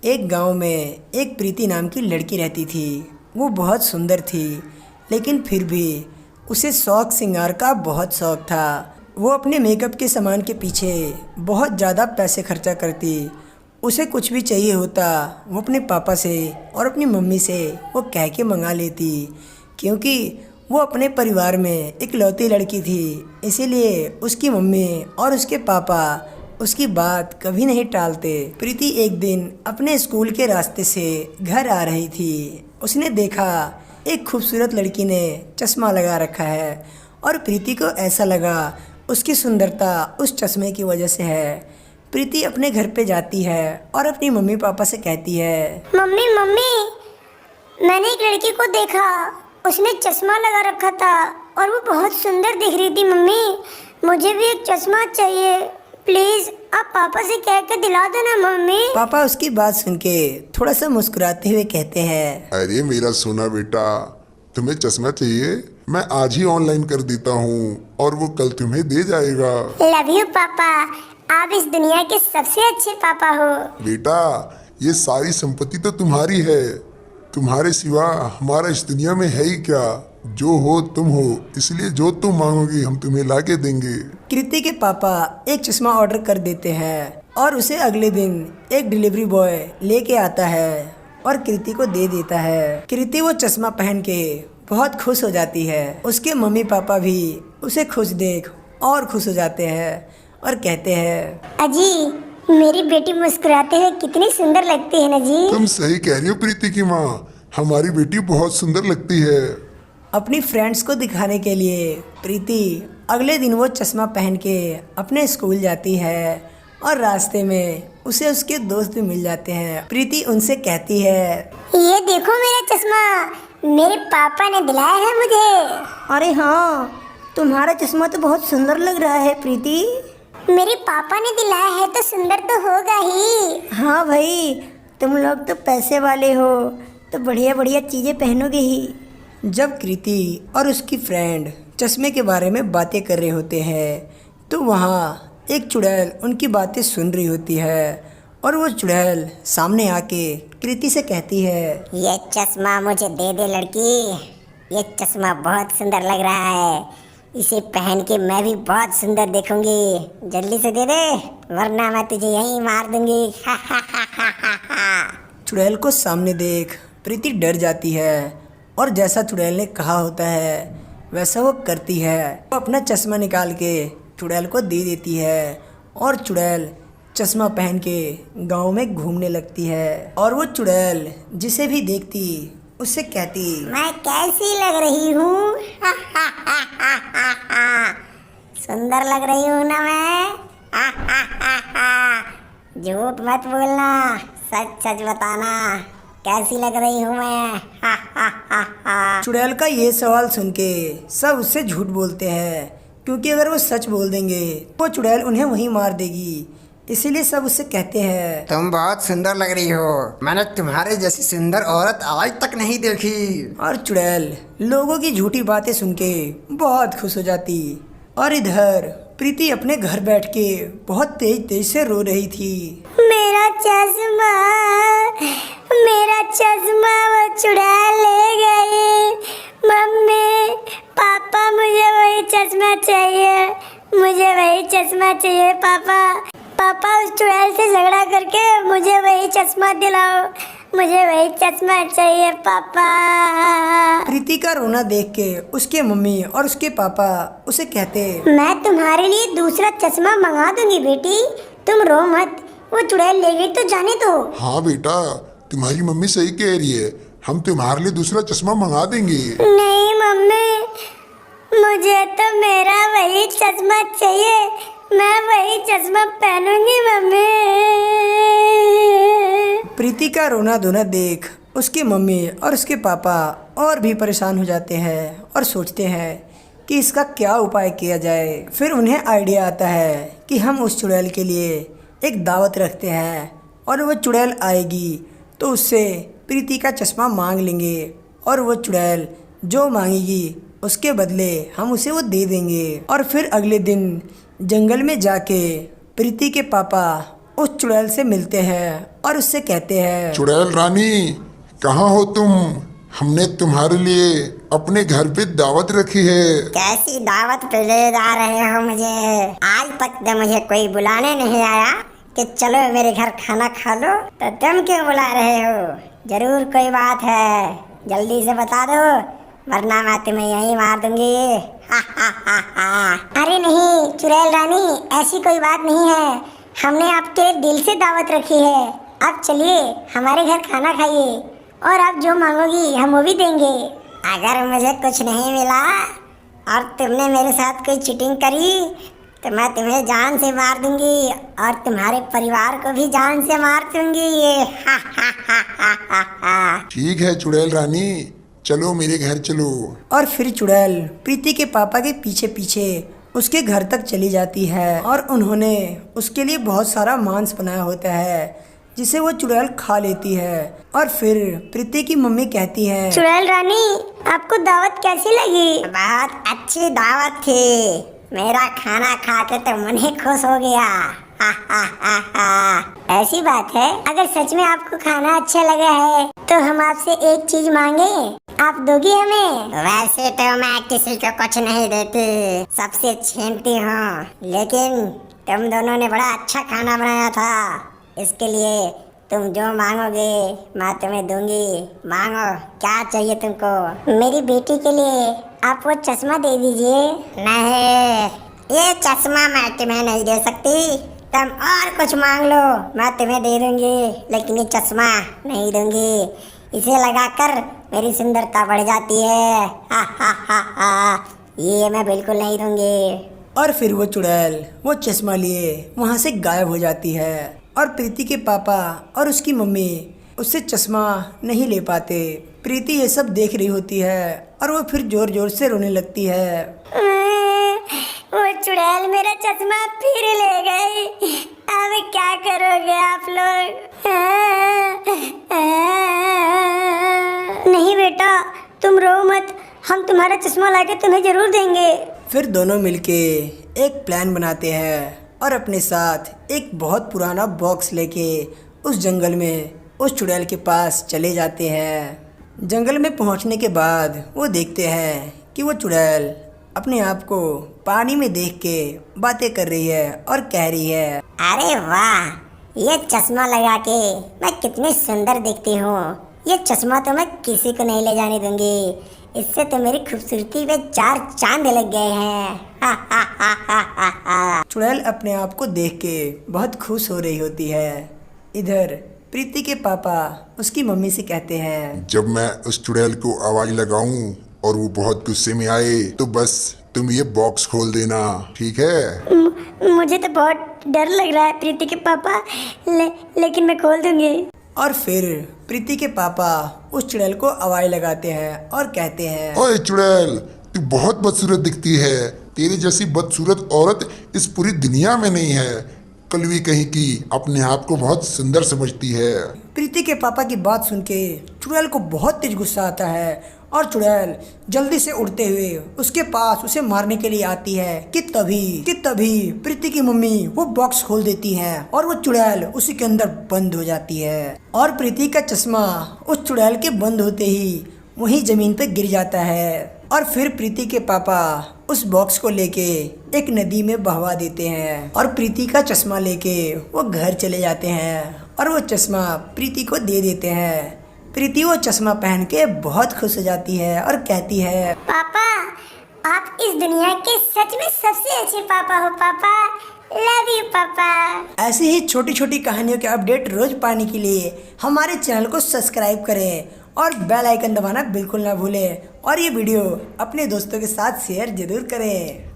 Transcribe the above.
एक गांव में एक प्रीति नाम की लड़की रहती थी। वो बहुत सुंदर थी, लेकिन फिर भी उसे शौक श्रृंगार का बहुत शौक था। वो अपने मेकअप के सामान के पीछे बहुत ज़्यादा पैसे खर्चा करती। उसे कुछ भी चाहिए होता वो अपने पापा से और अपनी मम्मी से वो कह के मंगा लेती, क्योंकि वो अपने परिवार में इकलौती लड़की थी। इसीलिए उसकी मम्मी और उसके पापा उसकी बात कभी नहीं टालते। प्रीति एक दिन अपने स्कूल के रास्ते से घर आ रही थी। उसने देखा एक खूबसूरत लड़की ने चश्मा लगा रखा है और प्रीति को ऐसा लगा उसकी सुंदरता उस चश्मे की वजह से है। प्रीति अपने घर पे जाती है और अपनी मम्मी पापा से कहती है, मम्मी मम्मी, मैंने एक लड़की को देखा, उसने चश्मा लगा रखा था और वो बहुत सुंदर दिख रही थी। मम्मी, मुझे भी एक चश्मा चाहिए, प्लीज आप पापा से कह के दिला दो ना मम्मी। पापा उसकी बात सुन के थोड़ा सा मुस्कुराते हुए कहते हैं, अरे मेरा सोना बेटा, तुम्हें चश्मा चाहिए? मैं आज ही ऑनलाइन कर देता हूँ और वो कल तुम्हें दे जाएगा। लव यू पापा, आप इस दुनिया के सबसे अच्छे पापा हो। बेटा, ये सारी संपत्ति तो तुम्हारी है, तुम्हारे सिवा हमारा इस दुनिया में है ही क्या। जो हो तुम हो, इसलिए जो तुम मांगोगी हम तुम्हें ला के देंगे। कृति के पापा एक चश्मा ऑर्डर कर देते हैं और उसे अगले दिन एक डिलीवरी बॉय लेके आता है और कृति को दे देता है। कृति वो चश्मा पहन के बहुत खुश हो जाती है। उसके मम्मी पापा भी उसे खुश देख और खुश हो जाते हैं और कहते हैं, अजी, मेरी बेटी मुस्कुराते हुए कितनी सुंदर लगती है ना जी। तुम सही कह रही हो प्रीति की माँ, हमारी बेटी बहुत सुंदर लगती है। अपनी फ्रेंड्स को दिखाने के लिए प्रीति अगले दिन वो चश्मा पहन के अपने स्कूल जाती है और रास्ते में उसे उसके दोस्त भी मिल जाते हैं। प्रीति उनसे कहती है, ये देखो मेरा चश्मा, मेरे पापा ने दिलाया है मुझे। अरे हाँ, तुम्हारा चश्मा तो बहुत सुंदर लग रहा है प्रीति। मेरे पापा ने दिलाया है तो सुंदर तो होगा ही। हाँ भाई, तुम लोग तो पैसे वाले हो तो बढ़िया बढ़िया चीज़ें पहनोगे ही। जब कृति और उसकी फ्रेंड चश्मे के बारे में बातें कर रहे होते हैं तो वहाँ एक चुड़ैल उनकी बातें सुन रही होती है और वो चुड़ैल सामने आके कृति से कहती है, ये चश्मा मुझे दे दे लड़की, ये चश्मा बहुत सुंदर लग रहा है, इसे पहन के मैं भी बहुत सुंदर दिखूंगी। जल्दी से दे दे वरना मैं तुझे यहीं मार दूंगी। चुड़ैल को सामने देख प्रीति डर जाती है और जैसा चुड़ैल ने कहा होता है वैसा वो करती है। वो अपना चश्मा निकाल के चुड़ैल को दे देती है और चुड़ैल चश्मा पहन के गांव में घूमने लगती है। और वो चुड़ैल जिसे भी देखती उससे कहती, मैं कैसी लग रही हूँ? सुंदर लग रही हूँ ना मैं? झूठ मत बोलना, सच सच बताना, कैसी लग रही हूँ मैं? चुड़ैल का ये सवाल सुन के सब उससे झूठ बोलते हैं, क्योंकि अगर वो सच बोल देंगे तो चुड़ैल उन्हें वहीं मार देगी। इसीलिए सब उससे कहते हैं, तुम बहुत सुंदर लग रही हो, मैंने तुम्हारे जैसी सुंदर औरत आज तक नहीं देखी। और चुड़ैल लोगों की झूठी बातें सुन के बहुत खुश हो जाती। और इधर प्रीति अपने घर बैठ के बहुत तेज तेज से रो रही थी। मेरा चश्मा, मेरा चश्मा वो चुड़ैल ले गई। मम्मी पापा, मुझे वही चश्मा चाहिए, मुझे वही चश्मा चाहिए। पापा पापा, उस चुड़ैल से झगड़ा करके मुझे वही चश्मा दिलाओ, मुझे वही चश्मा चाहिए पापा। प्रीति का रोना देख के उसके मम्मी और उसके पापा उसे कहते, मैं तुम्हारे लिए दूसरा चश्मा मंगा दूंगी बेटी, तुम रो मत, वो चुड़ैल ले गई तो जाने दो। हाँ बेटा, तुम्हारी मम्मी सही कह रही है, हम तुम्हारे लिए दूसरा चश्मा मंगा देंगे। नहीं मम्मी, मुझे तो मेरा वही चश्मा चाहिए, मैं वही चश्मा पहनूंगी मम्मी। प्रीति का रोना धोना देख उसके मम्मी और उसके पापा और भी परेशान हो जाते हैं और सोचते हैं कि इसका क्या उपाय किया जाए। फिर उन्हें आइडिया आता है कि हम उस चुड़ैल के लिए एक दावत रखते हैं और वो चुड़ैल आएगी तो उससे प्रीति का चश्मा मांग लेंगे और वो चुड़ैल जो मांगेगी उसके बदले हम उसे वो दे देंगे। और फिर अगले दिन जंगल में जाके प्रीति के पापा उस चुड़ैल से मिलते हैं और उससे कहते हैं, चुड़ैल रानी, कहाँ हो तुम? हमने तुम्हारे लिए अपने घर पे दावत रखी है। कैसी दावत पे ले जा रहे हो मुझे? आज तक तो मुझे कोई बुलाने नहीं आया कि चलो मेरे घर खाना खा लो, तो तुम क्यों बुला रहे हो? जरूर कोई बात है, जल्दी से बता दो वरना मैं तुम्हें यहीं मार दूंगी। हा हा हा हा। अरे नहीं चुड़ैल रानी, ऐसी कोई बात नहीं है, हमने आपके दिल से दावत रखी है। अब चलिए हमारे घर खाना खाइए और आप जो मांगोगी हम वो भी देंगे। अगर मुझे कुछ नहीं मिला और तुमने मेरे साथ कोई चीटिंग करी तो मैं तुम्हें जान से मार दूंगी और तुम्हारे परिवार को भी जान से मार दूंगी। हा हा हा हा हा हा। ठीक है चुड़ैल रानी, चलो मेरे घर चलो। और फिर चुड़ैल प्रीति के पापा के पीछे पीछे उसके घर तक चली जाती है और उन्होंने उसके लिए बहुत सारा मांस बनाया होता है जिसे वो चुड़ैल खा लेती है। और फिर प्रीति की मम्मी कहती है, चुड़ैल रानी, आपको दावत कैसी लगी? बहुत अच्छी दावत थी, मेरा खाना खा के तो मन ही खुश हो गया। हा हा हा हा। ऐसी बात है, अगर सच में आपको खाना अच्छा लगा है तो हम आपसे एक चीज मांगे, आप दोगी हमें? वैसे तो मैं किसी को कुछ नहीं देती, सबसे छीनती हूँ, लेकिन तुम दोनों ने बड़ा अच्छा खाना बनाया था, इसके लिए तुम जो मांगोगे मैं तुम्हें दूंगी। मांगो, क्या चाहिए तुमको? मेरी बेटी के लिए आप वो चश्मा दे दीजिए। नहीं, ये चश्मा मैं तुम्हें नहीं दे सकती, तुम और कुछ मांग लो मैं तुम्हें दे दूंगी, लेकिन ये चश्मा नहीं दूंगी। इसे लगाकर मेरी सुंदरता बढ़ जाती है। हा हा हा हा। ये मैं बिल्कुल नहीं दूंगी। और फिर वो चुड़ैल वो चश्मा लिए वहाँ से गायब हो जाती है और प्रीति के पापा और उसकी मम्मी उससे चश्मा नहीं ले पाते। प्रीति ये सब देख रही होती है और वो फिर जोर जोर से रोने लगती है। वो चुड़ैल मेरा चश्मा फिर ले गई, अब क्या करोगे आप लोग? नहीं बेटा, तुम रो मत, हम तुम्हारा चश्मा लाके तुम्हें जरूर देंगे। फिर दोनों मिलके एक प्लान बनाते हैं और अपने साथ एक बहुत पुराना बॉक्स लेके उस जंगल में उस चुड़ैल के पास चले जाते हैं। जंगल में पहुंचने के बाद वो देखते हैं कि वो चुड़ैल अपने आप को पानी में देख के बातें कर रही है और कह रही है, अरे वाह, ये चश्मा लगा के मैं कितनी सुंदर दिखती हूँ। ये चश्मा तो मैं किसी को नहीं ले जाने दूंगी, इससे तो मेरी खूबसूरती पे 4 चांद लग गए हैं। हा हा हा हा हा हा। चुड़ैल अपने आप को देख के बहुत खुश हो रही होती है। इधर प्रीति के पापा उसकी मम्मी से कहते हैं, जब मैं उस चुड़ैल को आवाज लगाऊं और वो बहुत गुस्से में आए तो बस तुम ये बॉक्स खोल देना, ठीक है? मुझे तो बहुत डर लग रहा है प्रीति के पापा, लेकिन मैं खोल दूंगी। और फिर प्रीति के पापा उस चुड़ैल को आवाज लगाते हैं और कहते हैं, ओए चुड़ैल, तू बहुत बदसूरत दिखती है, तेरी जैसी बदसूरत औरत इस पूरी दुनिया में नहीं है। कलवी कहीं की अपने आप को बहुत सुंदर समझती है। प्रीति के पापा की बात सुन के चुड़ैल को बहुत तेज गुस्सा आता है और चुड़ैल जल्दी से उड़ते हुए उसके पास उसे मारने के लिए आती है कि तभी प्रीति की मम्मी वो बॉक्स खोल देती है और वो चुड़ैल उसी के अंदर बंद हो जाती है। और प्रीति का चश्मा उस चुड़ैल के बंद होते ही वहीं जमीन पर गिर जाता है। और फिर प्रीति के पापा उस बॉक्स को लेके एक नदी में बहवा देते हैं और प्रीति का चश्मा लेके वो घर चले जाते हैं और वो चश्मा प्रीति को दे देते हैं। प्रीति वो चश्मा पहन के बहुत खुश हो जाती है और कहती है, पापा, आप इस दुनिया के सच में सबसे अच्छे पापा हो पापा। लव यू पापा। ऐसी ही छोटी छोटी कहानियों के अपडेट रोज पाने के लिए हमारे चैनल को सब्सक्राइब करें और बेल आइकन दबाना बिल्कुल ना भूलें और ये वीडियो अपने दोस्तों के साथ शेयर जरूर करें।